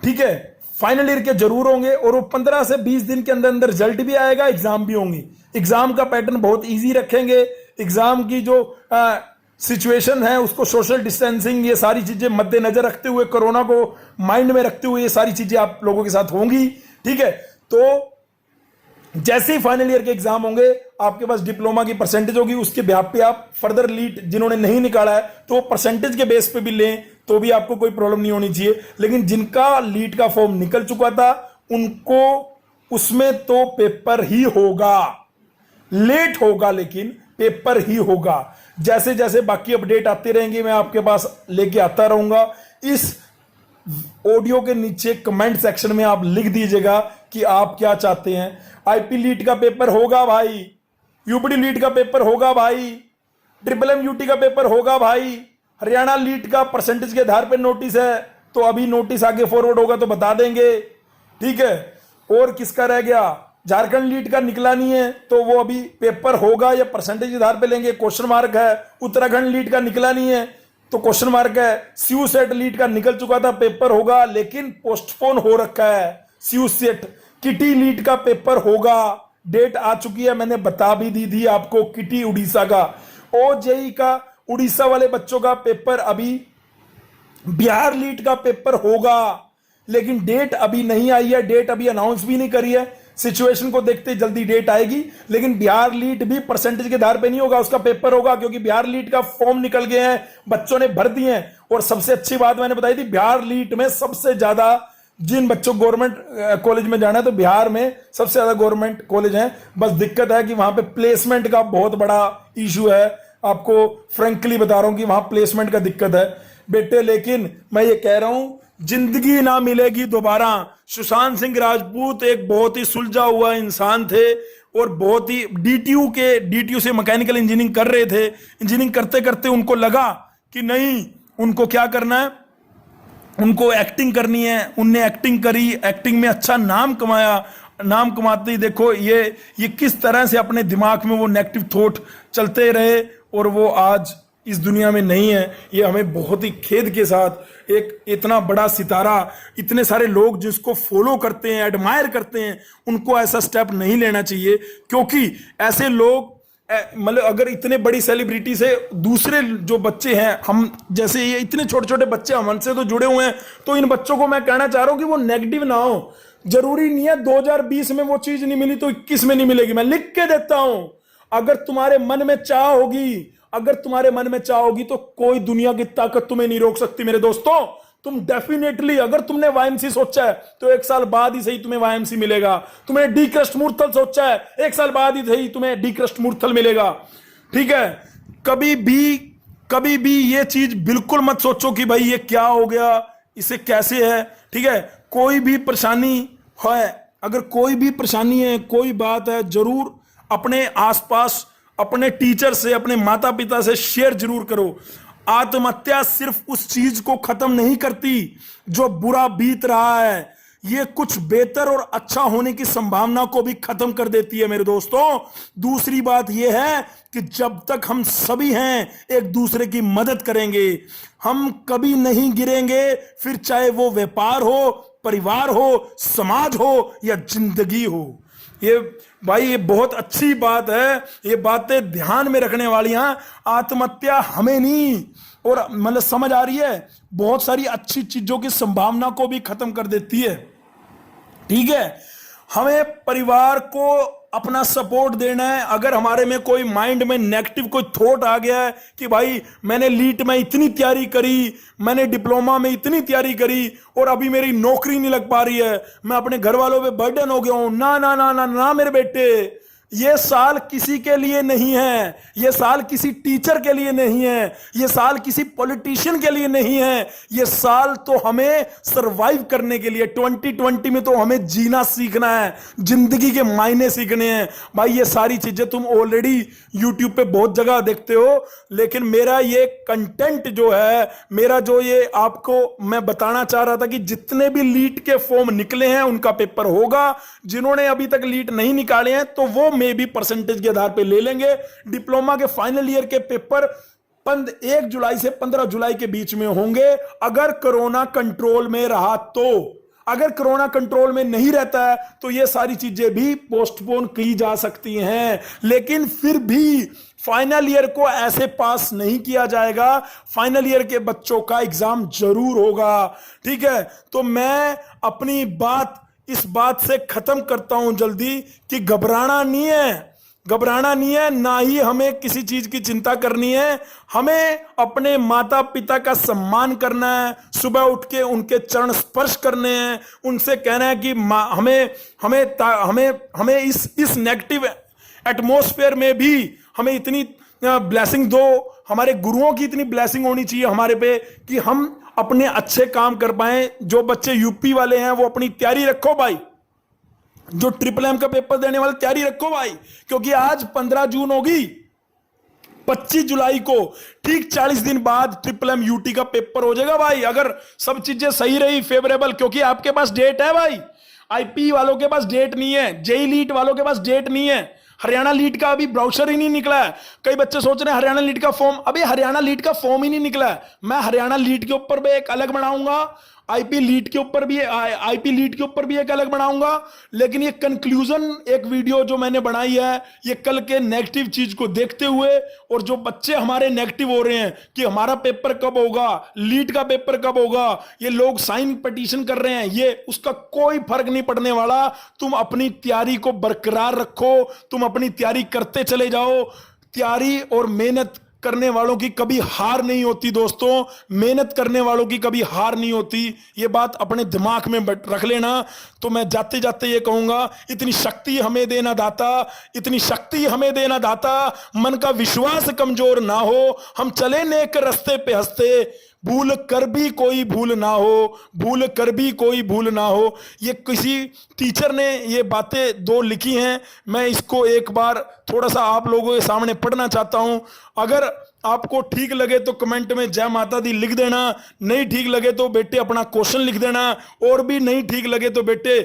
B: ठीक है, फाइनल ईयर के जरूर होंगे। और वो 15 से 20 दिन के अंदर अंदर रिजल्ट भी आएगा, एग्जाम भी होंगे। एग्जाम का पैटर्न बहुत इजी रखेंगे। एग्जाम की जो सिचुएशन है उसको सोशल डिस्टेंसिंग, ये सारी चीजें मद्देनजर रखते हुए, कोरोना को माइंड में रखते हुए ये सारी चीजें आप लोगों के साथ होंगी, ठीक है। तो जैसे ही फाइनल ईयर के एग्जाम होंगे आपके पास डिप्लोमा की परसेंटेज होगी, उसके बेस पे आप फर्दर लीड जिन्होंने नहीं निकाला है तो परसेंटेज के बेस पे भी लें तो भी आपको कोई प्रॉब्लम नहीं होनी चाहिए। लेकिन जिनका लीड का फॉर्म निकल चुका था उनको उसमें तो पेपर ही होगा, लेट होगा लेकिन पेपर ही होगा। जैसे जैसे बाकी अपडेट आते रहेंगे मैं आपके पास लेके आता रहूंगा। इस ऑडियो के नीचे कमेंट सेक्शन में आप लिख दीजिएगा कि आप क्या चाहते हैं। आईपी लीड का पेपर होगा भाई, यूपीडी लीड का पेपर होगा भाई, ट्रिपल एम यूटी का पेपर होगा भाई। हरियाणा लीड का परसेंटेज के आधार पर नोटिस है तो अभी नोटिस आगे फॉरवर्ड होगा तो बता देंगे, ठीक है। और किसका रह गया, झारखंड लीड का निकला नहीं है तो वो अभी पेपर होगा या परसेंटेज के आधार पे लेंगे, क्वेश्चन मार्क है। उत्तराखंड लीड का निकला नहीं है तो क्वेश्चन मार्क है। सीयू सेट लीड का निकल चुका था, पेपर होगा लेकिन पोस्टपोन हो रखा है। सीयू सेट किटी लीड का पेपर होगा, डेट आ चुकी है, मैंने बता भी दी थी आपको। किटी उड़ीसा का, ओजेई का उड़ीसा वाले बच्चों का पेपर अभी, बिहार लीड का पेपर होगा लेकिन डेट अभी नहीं आई है, डेट अभी अनाउंस भी नहीं करी है। सिचुएशन को देखते जल्दी डेट आएगी। लेकिन बिहार लीड भी परसेंटेज के आधार पे नहीं होगा, उसका पेपर होगा क्योंकि बिहार लीड का फॉर्म निकल गए हैं, बच्चों ने भर दिए हैं। और सबसे अच्छी बात मैंने बताई थी, बिहार लीड में सबसे ज्यादा जिन बच्चों गवर्नमेंट कॉलेज में जाना है तो बिहार में सबसे ज्यादा गवर्नमेंट कॉलेज हैं। बस दिक्कत है कि वहां पे प्लेसमेंट का बहुत बड़ा इशू है। आपको फ्रेंकली बता रहा हूं कि वहां प्लेसमेंट का दिक्कत है बेटे। लेकिन मैं ये कह रहा हूं जिंदगी ना मिलेगी दोबारा। सुशांत सिंह राजपूत एक बहुत ही सुलझा हुआ इंसान थे और बहुत ही डीटीयू से मैकेनिकल इंजीनियरिंग कर रहे थे। इंजीनियरिंग करते करते उनको लगा कि नहीं, उनको क्या करना है, उनको एक्टिंग करनी है। उनने एक्टिंग करी, एक्टिंग में अच्छा नाम कमाया। नाम कमाते ही देखो ये किस तरह से अपने दिमाग में वो नेगेटिव थॉट चलते रहे और वो आज इस दुनिया में नहीं है। ये हमें बहुत ही खेद के साथ, एक इतना बड़ा सितारा, इतने सारे लोग जिसको फॉलो करते हैं, एडमायर करते हैं, उनको ऐसा स्टेप नहीं लेना चाहिए। क्योंकि ऐसे लोग मतलब अगर इतने बड़ी सेलिब्रिटी से दूसरे जो बच्चे हैं, हम जैसे ये इतने छोटे छोटे बच्चे हमसे तो जुड़े हुए हैं, तो इन बच्चों को मैं कहना चाह रहा हूं कि वो नेगेटिव ना हो। जरूरी नहीं है 2020 में वो चीज नहीं मिली तो 21 में नहीं मिलेगी। मैं लिख के देता हूं, अगर तुम्हारे मन में चाह होगी, अगर तुम्हारे मन में चाह होगी तो कोई दुनिया की ताकत तुम्हें नहीं रोक सकती मेरे दोस्तों। तुम डेफिनेटली, अगर तुमने वाईएमसी सोचा है तो 1 साल बाद ही सही तुम्हें वाईएमसी मिलेगा। तुमने डी क्रस्ट मूर्थल सोचा है, 1 साल बाद ही सही तुम्हें डी क्रस्ट मूर्थल मिलेगा। ठीक है, कभी भी ये चीज बिल्कुल मत सोचो कि भाई ये क्या हो गया, इसे कैसे है। ठीक है, कोई भी परेशानी है, अगर कोई भी परेशानी है, कोई बात है, जरूर अपने आसपास अपने टीचर से, अपने माता पिता से शेयर जरूर करो। आत्महत्या सिर्फ उस चीज को खत्म नहीं करती जो बुरा बीत रहा है, ये कुछ बेहतर और अच्छा होने की संभावना को भी खत्म कर देती है मेरे दोस्तों। दूसरी बात यह है कि जब तक हम सभी हैं एक दूसरे की मदद करेंगे, हम कभी नहीं गिरेंगे। फिर चाहे वो व्यापार हो, परिवार हो, समाज हो या जिंदगी हो। ये भाई ये बहुत अच्छी बात है, ये बातें ध्यान में रखने वाली हैं। आत्महत्या हमें नहीं, और मतलब समझ आ रही है, बहुत सारी अच्छी चीजों की संभावना को भी खत्म कर देती है। ठीक है, हमें परिवार को अपना सपोर्ट देना है। अगर हमारे में कोई माइंड में नेगेटिव कोई थॉट आ गया है कि भाई मैंने लीट में इतनी तैयारी करी, मैंने डिप्लोमा में इतनी तैयारी करी और अभी मेरी नौकरी नहीं लग पा रही है, मैं अपने घर वालों पे बर्डन हो गया हूं, ना ना ना ना ना मेरे बेटे, ये साल किसी के लिए नहीं है, ये साल किसी टीचर के लिए नहीं है, ये साल किसी पॉलिटिशियन के लिए नहीं है, ये साल तो हमें सरवाइव करने के लिए, 2020 में तो हमें जीना सीखना है, जिंदगी के मायने सीखने हैं। भाई ये सारी चीजें तुम ऑलरेडी यूट्यूब पे बहुत जगह देखते हो, लेकिन मेरा ये कंटेंट जो है, मेरा जो ये आपको मैं बताना चाह रहा था कि जितने भी लीट के फॉर्म निकले हैं उनका पेपर होगा। जिन्होंने अभी तक लीट नहीं निकाले हैं तो वो में भी परसेंटेज के आधार पे ले लेंगे। डिप्लोमा के फाइनल ईयर के पेपर 1 जुलाई से 15 जुलाई के बीच में होंगे, अगर कोरोना कंट्रोल में रहा तो। अगर कोरोना कंट्रोल में नहीं रहता है तो ये सारी चीजें भी पोस्टपोन की जा सकती हैं, लेकिन फिर भी फाइनल ईयर को ऐसे पास नहीं किया जाएगा। फाइनल ईयर के बच्चों का एग्जाम जरूर होगा। ठीक है, तो मैं अपनी बात इस बात से खत्म करता हूं जल्दी कि घबराना नहीं है, घबराना नहीं है, ना ही हमें किसी चीज की चिंता करनी है। हमें अपने माता पिता का सम्मान करना है, सुबह उठ के उनके चरण स्पर्श करने हैं, उनसे कहना है कि हमें इस नेगेटिव एटमॉस्फेयर में भी हमें इतनी ब्लेसिंग दो, हमारे गुरुओं की इतनी ब्लेसिंग होनी चाहिए हमारे पे कि हम अपने अच्छे काम कर पाए। जो बच्चे यूपी वाले हैं वो अपनी तैयारी रखो भाई, जो ट्रिपल एम का पेपर देने वाले तैयारी रखो भाई, क्योंकि आज 15 जून होगी, 25 जुलाई को ठीक 40 दिन बाद ट्रिपल एम यूटी का पेपर हो जाएगा भाई, अगर सब चीजें सही रही फेवरेबल। क्योंकि आपके पास डेट है भाई, आईपी वालों के पास डेट नहीं है, जेई लीट वालों के पास डेट नहीं है, हरियाणा लीट का अभी ब्राउचर ही नहीं निकला है। कई बच्चे सोच रहे हैं हरियाणा लीट का फॉर्म, अभी हरियाणा लीट का फॉर्म ही नहीं निकला है। मैं हरियाणा लीट के ऊपर भी एक अलग बनाऊंगा, आईपी लीट के ऊपर भी एक अलग बनाऊंगा। लेकिन ये कंक्लूजन एक वीडियो जो मैंने बनाई है, ये कल के नेगेटिव चीज को देखते हुए, और जो बच्चे हमारे नेगेटिव हो रहे हैं कि हमारा पेपर कब होगा, लीट का पेपर कब होगा, ये लोग साइन पिटीशन कर रहे हैं, ये उसका कोई फर्क नहीं पड़ने वाला। तुम अपनी तैयारी को बरकरार रखो, तुम अपनी तैयारी करते चले जाओ। तैयारी और मेहनत करने वालों की कभी हार नहीं होती दोस्तों, मेहनत करने वालों की कभी हार नहीं होती। ये बात अपने दिमाग में रख लेना। तो मैं जाते जाते ये कहूंगा, इतनी शक्ति हमें देना दाता, इतनी शक्ति हमें देना दाता, मन का विश्वास कमजोर ना हो, हम चले नेक रास्ते पे हंसते, भूल कर भी कोई भूल ना हो, भूल कर भी कोई भूल ना हो। ये किसी टीचर ने ये बातें दो लिखी हैं, मैं इसको एक बार थोड़ा सा आप लोगों के सामने पढ़ना चाहता हूं। अगर आपको ठीक लगे तो कमेंट में जय माता दी लिख देना, नहीं ठीक लगे तो बेटे अपना क्वेश्चन लिख देना, और भी नहीं ठीक लगे तो बेटे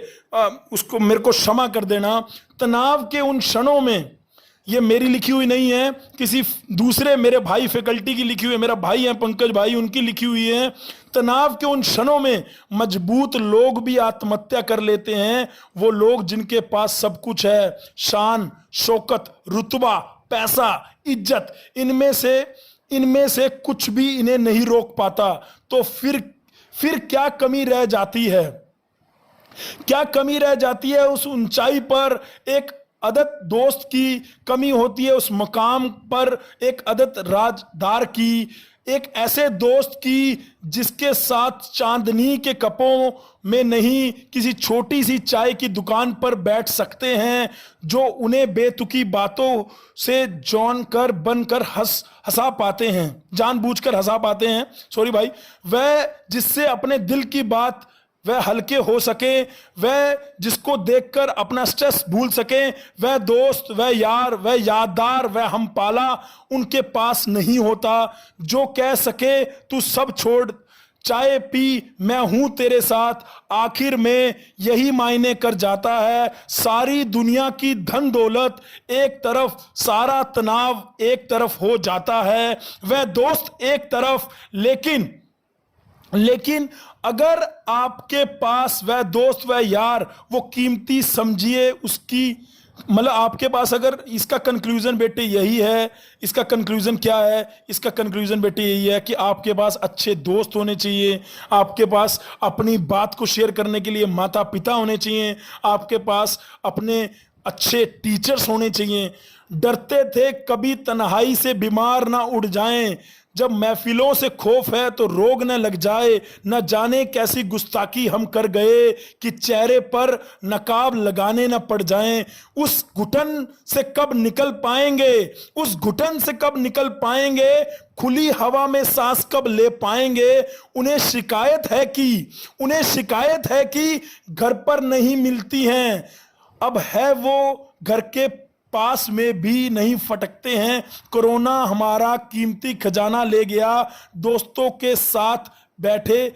B: उसको मेरे को क्षमा कर देना। तनाव के उन क्षणों में, ये मेरी लिखी हुई नहीं है, किसी दूसरे मेरे भाई फैकल्टी की लिखी हुई है, मेरा भाई है पंकज भाई, उनकी लिखी हुई है। तनाव के उन क्षणों में मजबूत लोग भी आत्महत्या कर लेते हैं, वो लोग जिनके पास सब कुछ है, शान शौकत रुतबा पैसा इज्जत, इनमें से कुछ भी इन्हें नहीं रोक पाता। तो फिर क्या कमी रह जाती है, क्या कमी रह जाती है उस ऊंचाई पर? एक अदद दोस्त की कमी होती है उस मकाम पर, एक अदद राजदार की, एक ऐसे दोस्त की जिसके साथ चांदनी के कपों में नहीं, किसी छोटी सी चाय की दुकान पर बैठ सकते हैं, जो उन्हें बेतुकी बातों से जानकर बनकर हंसा पाते हैं, जानबूझकर हंसा पाते हैं, सॉरी भाई, वह जिससे अपने दिल की बात वह हल्के हो सके, वह जिसको देखकर अपना स्ट्रेस भूल सके, वह दोस्त, वह यार, वह याददार, वह हम पाला उनके पास नहीं होता, जो कह सके तू सब छोड़ चाय पी मैं हूं तेरे साथ। आखिर में यही मायने कर जाता है, सारी दुनिया की धन दौलत एक तरफ, सारा तनाव एक तरफ हो जाता है, वह दोस्त एक तरफ। लेकिन अगर आपके पास वह दोस्त, वह यार, वो कीमती समझिए उसकी, मतलब आपके पास अगर, इसका कंक्लूजन बेटे यही है, इसका कंक्लूजन क्या है? इसका कंक्लूजन बेटे यही है कि आपके पास अच्छे दोस्त होने चाहिए, आपके पास अपनी बात को शेयर करने के लिए माता पिता होने चाहिए, आपके पास अपने अच्छे टीचर्स होने चाहिए। डरते थे कभी तन्हाई से बीमार ना उड़ जाएं, जब महफिलों से खौफ है तो रोग न लग जाए, न जाने कैसी गुस्ताखी हम कर गए कि चेहरे पर नकाब लगाने न पड़ जाएं। उस घुटन से कब निकल पाएंगे, उस घुटन से कब निकल पाएंगे, खुली हवा में सांस कब ले पाएंगे। उन्हें शिकायत है कि घर पर नहीं मिलती हैं, अब है वो घर के पास में भी नहीं फटकते हैं। कोरोना हमारा कीमती खजाना ले गया, दोस्तों के साथ बैठे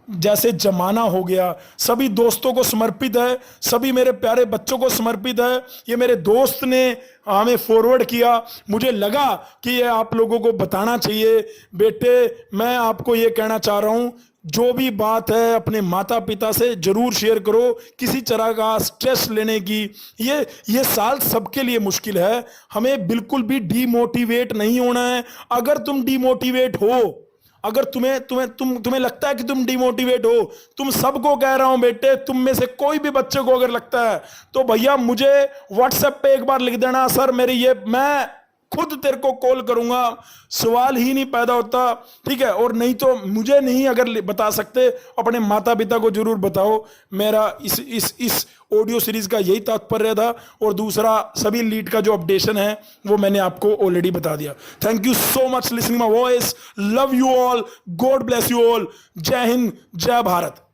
B: जैसे जमाना हो गया। सभी दोस्तों को समर्पित है, सभी मेरे प्यारे बच्चों को समर्पित है। ये मेरे दोस्त ने हमें फॉरवर्ड किया, मुझे लगा कि ये आप लोगों को बताना चाहिए। बेटे मैं आपको ये कहना चाह रहा हूं, जो भी बात है अपने माता पिता से जरूर शेयर करो, किसी तरह का स्ट्रेस लेने की, ये साल सबके लिए मुश्किल है, हमें बिल्कुल भी डीमोटिवेट नहीं होना है। अगर तुम डीमोटिवेट हो, अगर तुम्हें लगता है कि तुम डिमोटिवेट हो, तुम सबको कह रहा हूं बेटे, तुम में से कोई भी बच्चे को अगर लगता है तो भैया मुझे व्हाट्सएप पे एक बार लिख देना, सर मेरी ये, मैं खुद तेरे को कॉल करूंगा, सवाल ही नहीं पैदा होता, ठीक है। और नहीं तो मुझे नहीं अगर बता सकते, अपने माता पिता को जरूर बताओ। मेरा इस ऑडियो सीरीज का यही तात्पर्य था। और दूसरा, सभी लीड का जो अपडेशन है वो मैंने आपको ऑलरेडी बता दिया। Thank you so much listening my voice, love you all, God bless you all, जय हिंद, जय भारत।